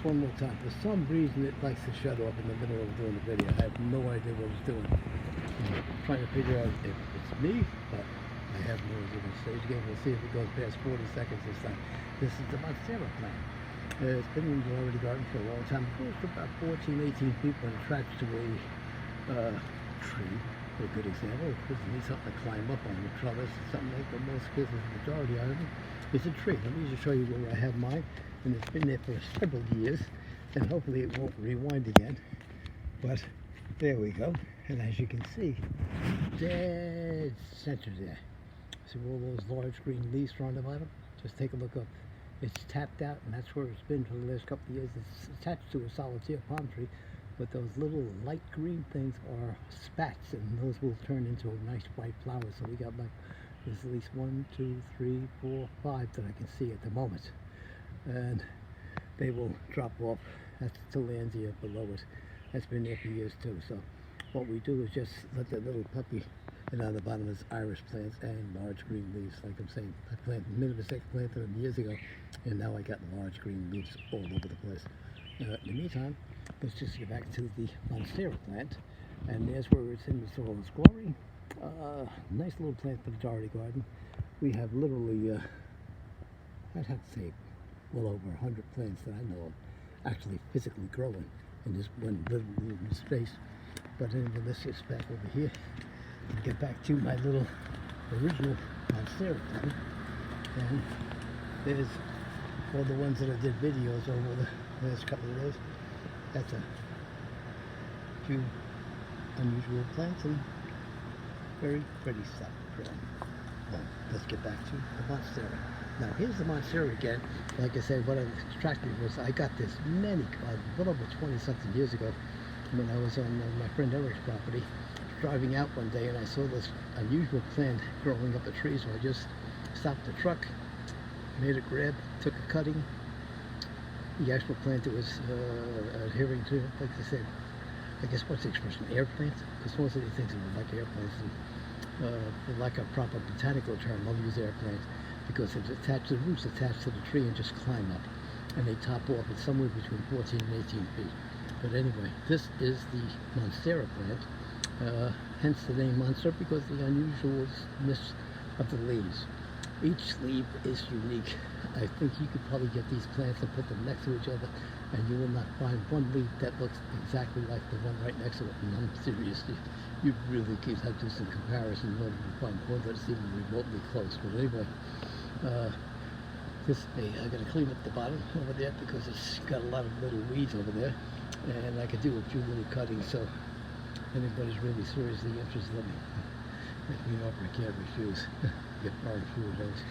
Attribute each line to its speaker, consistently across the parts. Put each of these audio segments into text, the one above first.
Speaker 1: One more time. For some reason it likes to shut off in the middle of doing the video. I have no idea what it's doing. I'm trying to figure out if it's me, but I have no idea. Stage game, we'll see if it goes past 40 seconds this time. This is the Monstera plant. It's been in the Dougherty Garden for a long time. It goes for about 14, 18 feet when attached to a tree. A good example. If you need something to climb up on, the trellis, something like that. Most cases, the majority of it is a tree. Let me just show you where I have mine. And it's been there for several years, and hopefully it won't rewind again, but there we go. And as you can see, dead center there, see all those large green leaves around the bottom? Just take a look up. It's tapped out, and that's where it's been for the last couple of years. It's attached to a solitaire palm tree, but those little light green things are spats, and those will turn into a nice white flower. So we got like, there's at least 1, 2, 3, 4, 5 that I can see at the moment. And they will drop off. That's the Tillandsia below it. That's been there for years too. So what we do is just let that little puppy, and on the bottom is iris plants and large green leaves. Like I'm saying, I made a mistake, planted them years ago, and now I got large green leaves all over the place. In the meantime, let's just get back to the Monstera plant, and there's where it's in all its glory. Nice little plant for the Dougherty Garden. We have literally, I'd have to say, well over 100 plants that I know of actually physically growing in this one little space. But anyway, let's get back over here and get back to my little original Monstera plant. And there's all the ones that I did videos over the last couple of days. That's a few unusual plants and very pretty stuff growing. Well, let's get back to the Monstera. Now here's the Monstera again. Like I said, what attracted me was I got this well over 20 something years ago when I was on my friend Eric's property, driving out one day, and I saw this unusual plant growing up a tree. So I just stopped the truck, made a grab, took a cutting. The actual plant that was adhering to, like I said, I guess what's the expression, air plant? Because most of these things are like air plants. And, like a proper botanical term, I'll use air plant, because it's attached, the roots attached to the tree and just climb up, and they top off at somewhere between 14 and 18 feet. But anyway, this is the Monstera plant, hence the name Monstera, because the unusualness of the leaves. Each leaf is unique. I think you could probably get these plants and put them next to each other, and you will not find one leaf that looks exactly like the one right next to it. And I'm serious. You really have to do some comparison in order to find one that's even remotely close. But anyway, I got to clean up the bottom over there because it's got a lot of little weeds over there, and I could do a few little cuttings. So if anybody's really seriously interested, let me make me an offer I can't refuse. Get borrowed a few of those.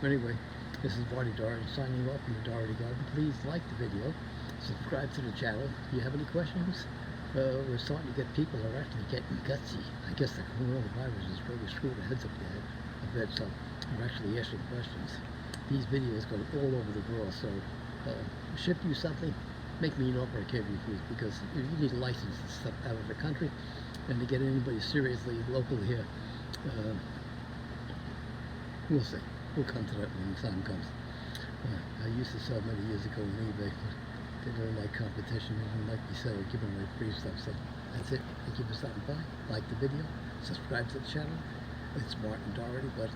Speaker 1: Anyway, this is Dougherty Garden signing off from the Dougherty Garden. Please like the video, subscribe to the channel. If you have any questions, we're starting to get people who are actually getting gutsy. I guess the coronavirus has really screwed their heads up there a bit, so we're actually asking questions. These videos go all over the world, so ship you something, make me an offer I can't refuse, because you need a license and stuff out of the country, and to get anybody seriously local here, we'll see. We'll come to that when the time comes. I used to sell many years ago on eBay, but they don't like competition. They don't like me selling, giving away free stuff. So that's it. Thank you for stopping by. Like the video. Subscribe to the channel. It's Martin Dougherty, but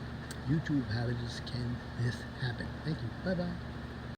Speaker 1: YouTube, how can this happen? Thank you. Bye-bye.